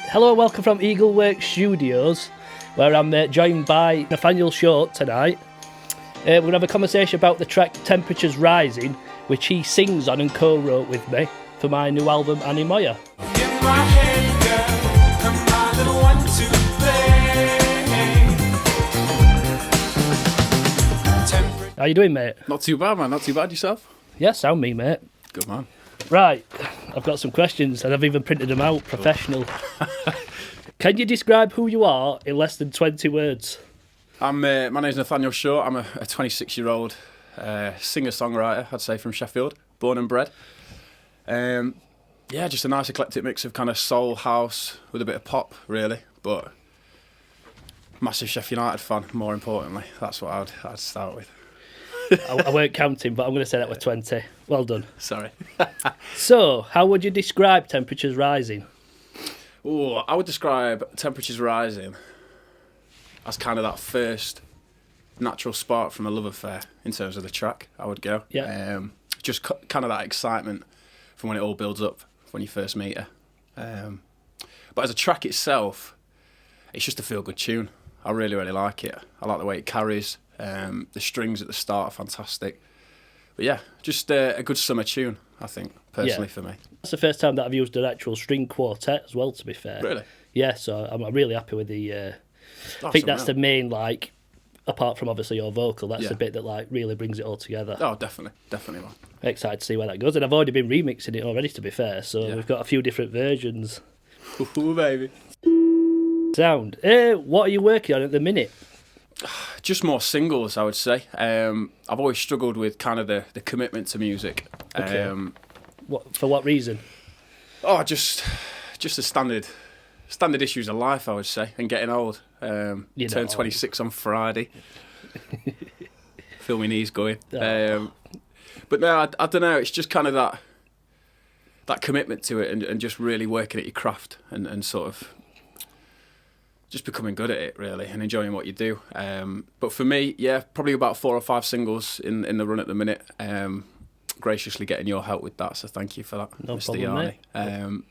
Hello and welcome from Eagleworks Studios, where I'm joined by Nathaniel Short tonight. We're going to have a conversation about the track Temperatures Rising, which he sings on and co-wrote with me for my new album Anemoia. In my head, girl, I'm my little one to play. How you doing, mate? Not too bad, man. Not too bad. Yourself? Yeah, sound me, mate. Good man. Right, I've got some questions and I've even printed them out, professional. Can you describe who you are in less than 20 words? My name's Nathaniel Short. I'm a 26-year-old singer-songwriter, I'd say, from Sheffield, born and bred. Just a nice eclectic mix of kind of soul, house with a bit of pop, really. But massive Sheffield United fan, more importantly. That's what I'd start with. I weren't counting, but I'm going to say that was 20. Well done. Sorry. So, how would you describe Temperatures Rising? Oh, I would describe Temperatures Rising as kind of that first natural spark from a love affair in terms of the track, I would go. Yeah. Just kind of that excitement from when it all builds up, when you first meet her. But as a track itself, it's just a feel-good tune. I really, really like it. I like the way it carries. The strings at the start are fantastic. But yeah, just a good summer tune, I think, personally, for me. That's the first time that I've used an actual string quartet as well, to be fair. Really? Yeah, so I'm really happy with the... I think that's the main, like, apart from obviously your vocal, that's the bit that like really brings it all together. Oh, definitely, man. Excited to see where that goes. And I've already been remixing it already, to be fair, so we've got a few different versions. Ooh, baby. Sound. What are you working on at the minute? Just more singles, I would say. I've always struggled with kind of the commitment to music. Okay. For what reason? Oh, just the standard issues of life, I would say, and getting old. Turned 26 on Friday. Feel my knees going. Oh. But no, I don't know. It's just kind of that commitment to it and just really working at your craft and sort of just becoming good at it, really, and enjoying what you do. But for me, probably about 4 or 5 singles in the run at the minute. Graciously getting your help with that, so thank you for that, no Mr. problem, Yarny.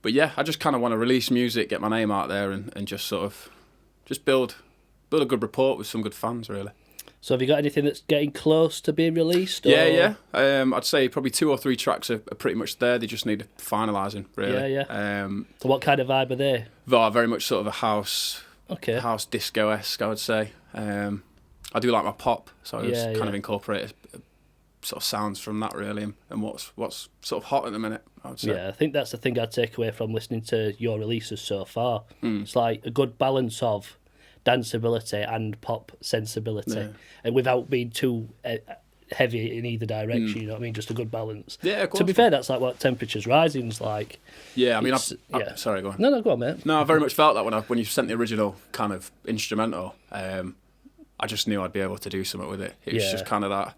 But yeah, I just kind of want to release music, get my name out there, and just sort of just build a good rapport with some good fans, really. So have you got anything that's getting close to being released? Or? Yeah. I'd say probably 2 or 3 tracks are pretty much there. They just need finalising, really. Yeah. So what kind of vibe are they? Very much sort of a house disco-esque, I would say. I do like my pop, so I just kind of incorporate sort of sounds from that, really, and what's sort of hot at the minute, I would say. Yeah, I think that's the thing I'd take away from listening to your releases so far. It's like a good balance of danceability and pop sensibility, and without being too heavy in either direction. You know what I mean? Just a good balance. Yeah, of course. To be fair, that's like what Temperatures Rising's like. Yeah, I mean, sorry, go on. No, go on, mate. No, I very much felt that when you sent the original kind of instrumental. I just knew I'd be able to do something with it. It was just kind of that.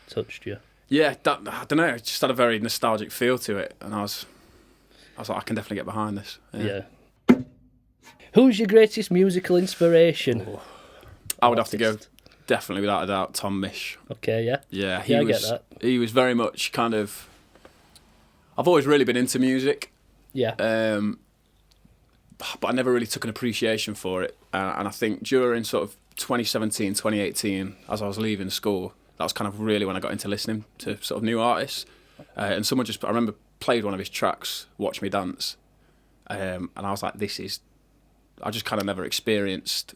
Touched you. Yeah, I don't know. It just had a very nostalgic feel to it, and I was like, I can definitely get behind this. Yeah. Who's your greatest musical inspiration? Oh, I would have to go, definitely without a doubt, Tom Misch. Okay, yeah. Yeah, I get that. He was very much kind of... I've always really been into music. Yeah. But I never really took an appreciation for it. And I think during sort of 2017, 2018, as I was leaving school, that was kind of really when I got into listening to sort of new artists. And someone I remember played one of his tracks, Watch Me Dance. And I was like, I just kind of never experienced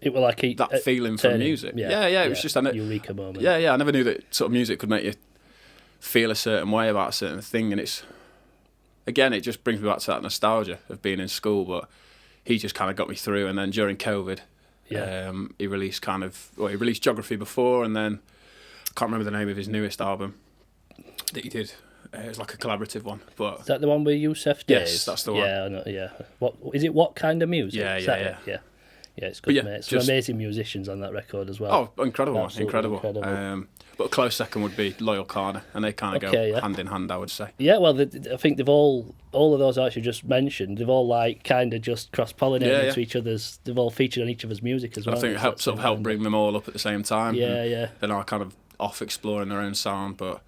it was like that feeling from music. Yeah. It was just eureka moment. Yeah. I never knew that sort of music could make you feel a certain way about a certain thing, and it just brings me back to that nostalgia of being in school. But he just kind of got me through, and then during COVID, he released Geography before, and then I can't remember the name of his newest album that he did. It was like a collaborative one, but is that the one with Yusuf Days? Yes, that's the one. Yeah, I know, yeah. What is it? What kind of music? Yeah. Yeah, it's good, mate. Some amazing musicians on that record as well. Oh, incredible. But a close second would be Loyal Kana, and they kind of go hand in hand, I would say. Yeah, well, I think they've all of those artists you just mentioned, they've all like kind of just cross-pollinated into each other's. They've all featured on each other's music as well. I think it helped bring them all up at the same time. Yeah. Then I kind of off exploring their own sound, but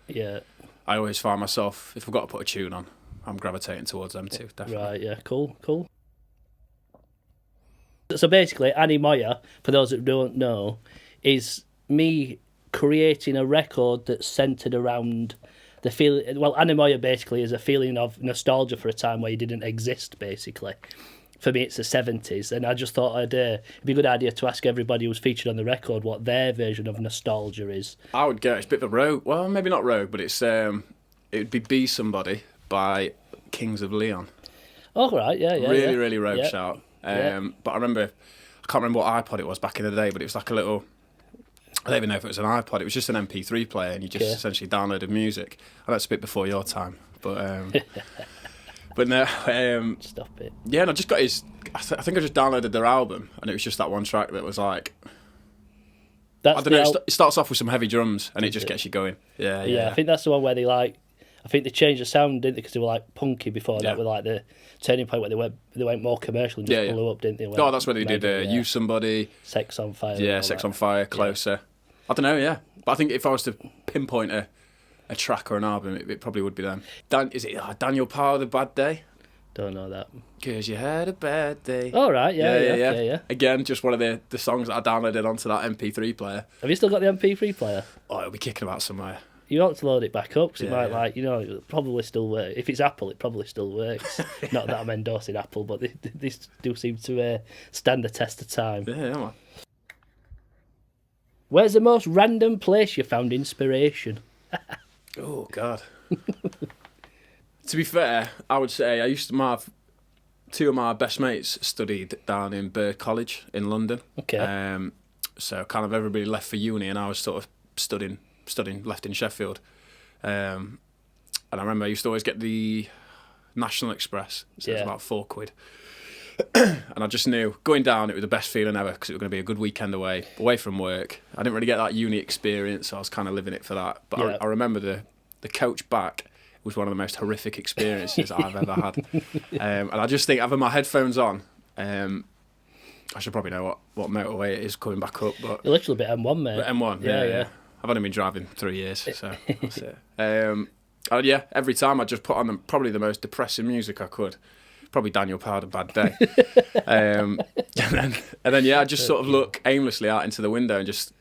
I always find myself, if I've got to put a tune on, I'm gravitating towards them too, definitely. Right, yeah, cool. So basically, Anemoia, for those that don't know, is me creating a record that's centred around the feeling. Well, Anemoia basically is a feeling of nostalgia for a time where you didn't exist, basically. For me, it's the 70s, and I just thought it'd be a good idea to ask everybody who's featured on the record what their version of nostalgia is. I would guess it's a bit of a rogue. Well, maybe not rogue, but it's it would be Somebody by Kings of Leon. Oh, right, yeah. Really rogue yeah. shout. But I can't remember what iPod it was back in the day, but it was like a little, I don't even know if it was an iPod, it was just an MP3 player, and you just essentially downloaded music. And that's a bit before your time, but but no, Stop it. yeah, and I just got his, I think I just downloaded their album, and it was just that one track that was like, I don't know, it starts off with some heavy drums, and it just gets you going. Yeah, I think that's the one where I think they changed the sound, didn't they? Because they were like punky before that, with like the turning point where they went more commercial and just blew up, didn't they? Oh, that's where they did Use Somebody. Sex on Fire. Yeah, Sex on Fire, Closer. I don't know, yeah. But I think if I was to pinpoint a track or an album, it probably would be them. Is it Daniel Powell, The Bad Day? Don't know that. 'Cause you had a bad day. Oh, right, yeah. Again, just one of the songs that I downloaded onto that MP3 player. Have you still got the MP3 player? Oh, it'll be kicking about somewhere. You ought to load it back up, because it might, it'll probably still work. If it's Apple, it probably still works. Not that I'm endorsing Apple, but they do seem to stand the test of time. Yeah, man. Where's the most random place you found inspiration? Oh, God. To be fair, I would say I used to have two of my best mates studied down in Bird College in London. Okay. So kind of everybody left for uni, and I was sort of studying left in Sheffield. And I remember I used to always get the National Express, so it was about £4. And I just knew going down it was the best feeling ever, because it was going to be a good weekend away from work. I didn't really get that uni experience, so I was kind of living it for that. But I remember the coach back was one of the most horrific experiences I've ever had. And I just think having my headphones on, I should probably know what motorway it is coming back up. But You're literally a bit M1, mate. M1, yeah. I've only been driving 3 years, so that's it. Every time I just put on probably the most depressing music I could. Probably Daniel Powell, A Bad Day. and then I just sort of look aimlessly out into the window and just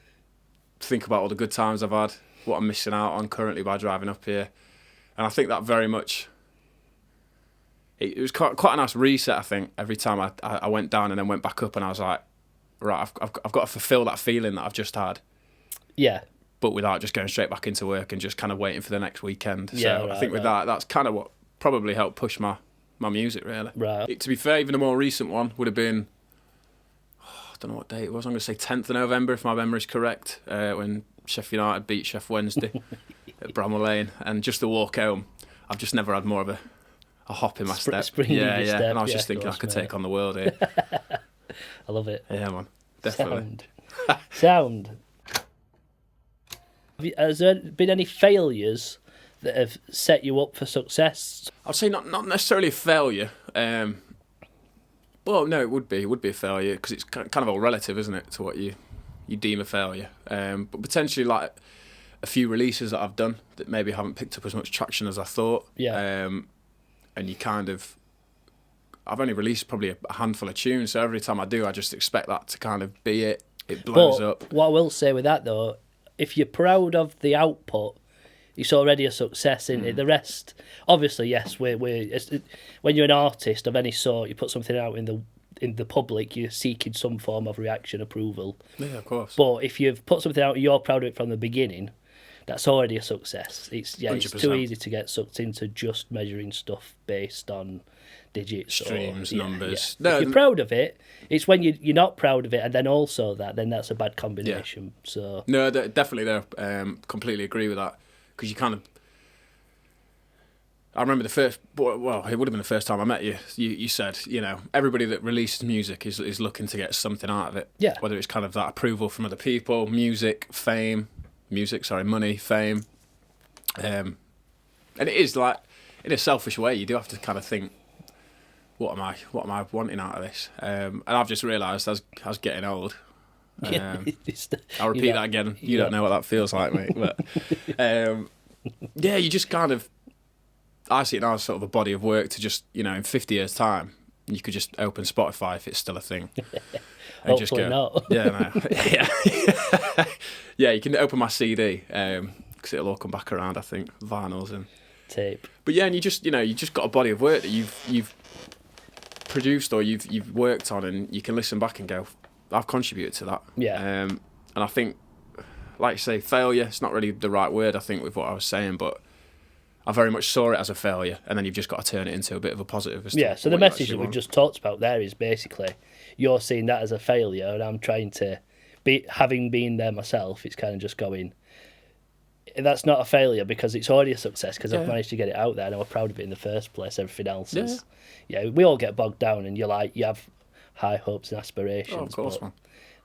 think about all the good times I've had, what I'm missing out on currently by driving up here. And I think that very much, it was quite a nice reset, I think, every time I went down and then went back up, and I was like, right, I've got to fulfil that feeling that I've just had. Yeah. But without just going straight back into work and just kind of waiting for the next weekend. Yeah, so I think with that's kind of what probably helped push my music, really. Right. To be fair, even a more recent one would have been, I don't know what day it was, I'm going to say 10th of November, if my memory's correct, when Sheffield United beat Sheff Wednesday at Bramall Lane. And just the walk home, I've just never had more of a hop in my step. Spring in your step. And I was just thinking I could take on the world here. I love it. Yeah, man. Definitely. Sound. Has there been any failures that have set you up for success? I'd say not necessarily a failure. Well, no, it would be a failure, because it's kind of all relative, isn't it, to what you deem a failure. But potentially like a few releases that I've done that maybe haven't picked up as much traction as I thought. Yeah. And you kind of, I've only released probably a handful of tunes, so every time I do, I just expect that to kind of be it. It blows up. What I will say with that though, if you're proud of the output, it's already a success, isn't it? The rest, obviously, yes, when you're an artist of any sort, you put something out in the public, you're seeking some form of reaction, approval. Yeah, of course. But if you've put something out, you're proud of it from the beginning, that's already a success. It's too easy to get sucked into just measuring stuff based on digits, streams, numbers. Yeah. If you're proud of it, it's when you're not proud of it, and then also then that's a bad combination. Yeah. So no, definitely, completely agree with that, because you kind of. I remember it would have been the first time I met you. You said, everybody that releases music is looking to get something out of it. Yeah. Whether it's kind of that approval from other people, money, fame. And it is like, in a selfish way, you do have to kind of think, what am I wanting out of this? And I've just realised as I was getting old. I'll repeat that again. You don't know what that feels like, mate. But you just kind of, I see it now as sort of a body of work to just, in 50 years' time, You could just open Spotify if it's still a thing. And hopefully not. Yeah, no. Yeah. Yeah, you can open my CD, because it'll all come back around, I think, vinyls and tape. But yeah, and you just got a body of work that you've produced or you've worked on, and you can listen back and go, I've contributed to that. Yeah. And I think, like you say, failure, it's not really the right word, I think, with what I was saying, but I very much saw it as a failure, and then you've just got to turn it into a bit of a positive. Yeah, so the message that we've just talked about there is basically you're seeing that as a failure, and I'm trying to having been there myself, it's kind of just going, that's not a failure because it's already a success because I've managed to get it out there and I'm proud of it in the first place. Everything else is, we all get bogged down and you have high hopes and aspirations. Oh, of course, man.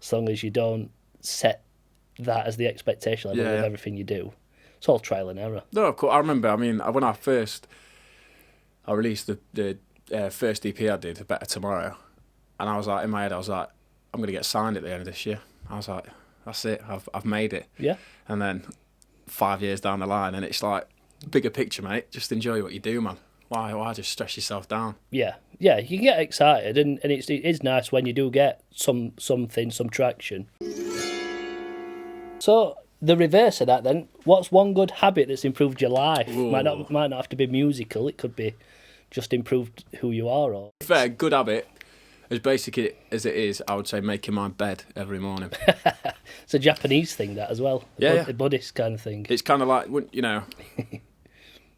As long as you don't set that as the expectation level with everything you do, it's all trial and error. No, of course. I remember, when I released the first EP I did, Better Tomorrow, and I was like, in my head, I was like, I'm going to get signed at the end of this year. I was like, that's it, I've made it. Yeah. And then 5 years down the line, and it's like, bigger picture, mate. Just enjoy what you do, man. Why just stress yourself down? Yeah, you get excited, and it is nice when you do get some traction. So the reverse of that, then, what's one good habit that's improved your life? Ooh. Might not have to be musical. It could be just improved who you are. Or Fair, good habit. As basic as it is, I would say making my bed every morning. It's a Japanese thing, that as well. A Buddhist kind of thing. It's kind of like,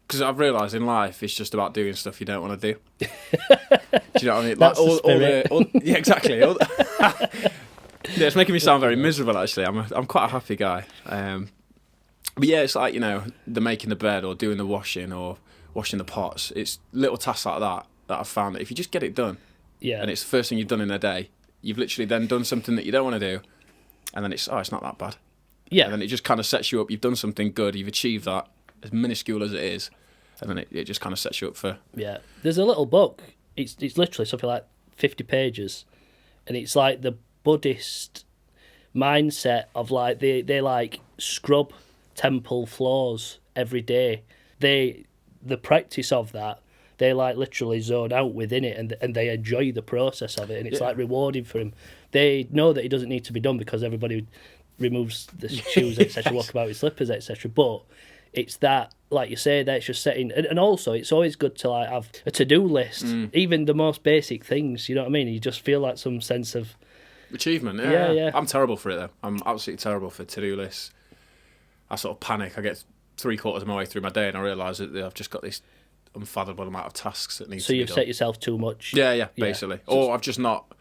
because I've realised in life it's just about doing stuff you don't want to do. Do you know what I mean? That's the spirit. Yeah, exactly. Yeah, it's making me sound very miserable, actually. I'm quite a happy guy. But yeah, it's like, the making the bed or doing the washing or washing the pots. It's little tasks like that I've found that if you just get it done, and it's the first thing you've done in a day, you've literally then done something that you don't want to do, and then it's not that bad. Yeah. And then it just kind of sets you up. You've done something good, you've achieved that, as minuscule as it is, and then it just kind of sets you up for... Yeah. There's a little book, it's literally something like 50 pages, and it's like the Buddhist mindset of like, they like scrub temple floors every day. The practice of that, they like literally zone out within it, and they enjoy the process of it, and it's like rewarding for him. They know that it doesn't need to be done because everybody removes the shoes, etc., walk about with slippers, etc. But it's that, like you say, that's just setting, and also it's always good to like have a to-do list, even the most basic things. You know what I mean? You just feel like some sense of achievement. Yeah. I'm terrible for it though. I'm absolutely terrible for to-do lists. I sort of panic. I get 3/4 of my way through my day and I realise that I've just got this unfathomable amount of tasks that need to be done. So you've set yourself too much. Yeah, basically. Or I've just not...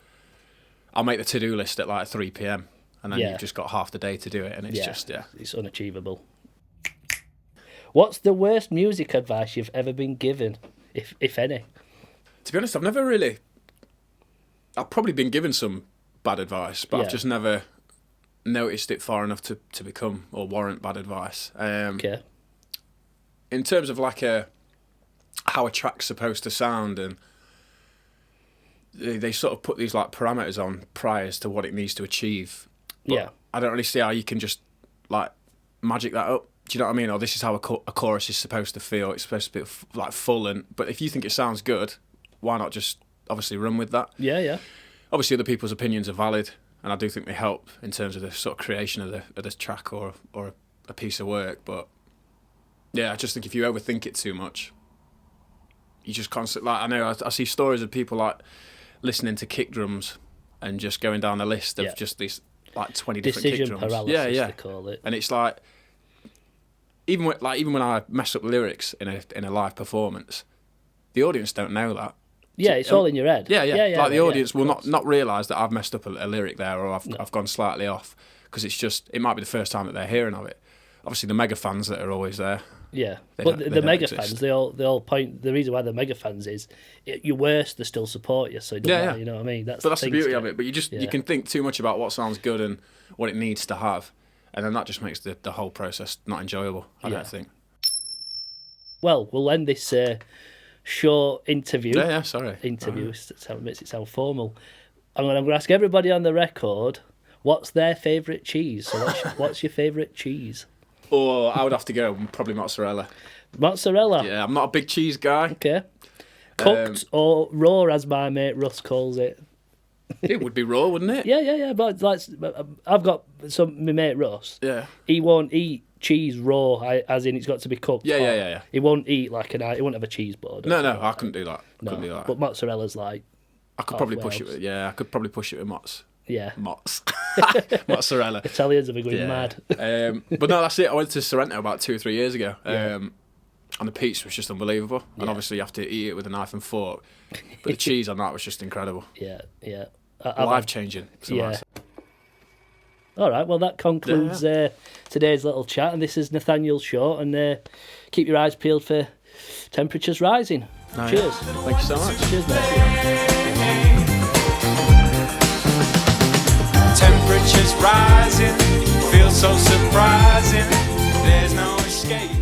I'll make the to-do list at like 3 p.m. and then you've just got half the day to do it, and it's just... It's unachievable. What's the worst music advice you've ever been given, if any? To be honest, I've never really... I've probably been given some bad advice, but I've just never noticed it far enough to become or warrant bad advice. Okay. In terms of like how a track's supposed to sound, and they sort of put these like parameters on priors to what it needs to achieve. But I don't really see how you can just like magic that up. Do you know what I mean? Or this is how a chorus is supposed to feel. It's supposed to be like full, but if you think it sounds good, why not just obviously run with that? Yeah. Obviously, other people's opinions are valid, and I do think they help in terms of the sort of creation of the track or a piece of work. But yeah, I just think if you overthink it too much, you just constantly, like, I know I see stories of people like listening to kick drums and just going down the list of just these like 20 different kick drums. Decision paralysis, they call it. And it's like even when I mess up lyrics in a live performance, the audience don't know that. Yeah, it's all in your head. Yeah. Like the audience will not realise that I've messed up a lyric there, or I've gone slightly off, because it might be the first time that they're hearing of it. Obviously, the mega fans that are always there. Yeah, but the mega fans, they all point. The reason why they're mega fans is you're worse, they still support you. So it doesn't matter, you know what I mean? That's the beauty of it. But you can think too much about what sounds good and what it needs to have, and then that just makes the whole process not enjoyable. I don't think. Well, we'll end this short interview. Yeah. Sorry. Interview makes it sound formal. I'm going to ask everybody on the record what's their favourite cheese. So what's your favourite cheese? Or I would have to go probably mozzarella. Mozzarella? Yeah, I'm not a big cheese guy. Okay. Cooked or raw, as my mate Russ calls it. It would be raw, wouldn't it? Yeah. But like, I've got my mate Russ. Yeah. He won't eat cheese raw, as in it's got to be cooked. Yeah. He won't eat like he won't have a cheese board. No, I couldn't do that. Couldn't do that. But mozzarella's like. I could probably push it with. Yeah, I could probably push it with mozz. Yeah. Mozz. Mozzarella. Italians have been going mad. But no, that's it. I went to Sorrento about 2 or 3 years ago. And the pizza was just unbelievable. And obviously you have to eat it with a knife and fork. But the cheese on that was just incredible. Yeah. Life-changing. Yeah. All right, well, that concludes today's little chat. And this is Nathaniel's show. And keep your eyes peeled for temperatures rising. No, Cheers. Yeah. Thank you so much. Cheers, mate. Temperatures rising, feels so surprising. There's no escape.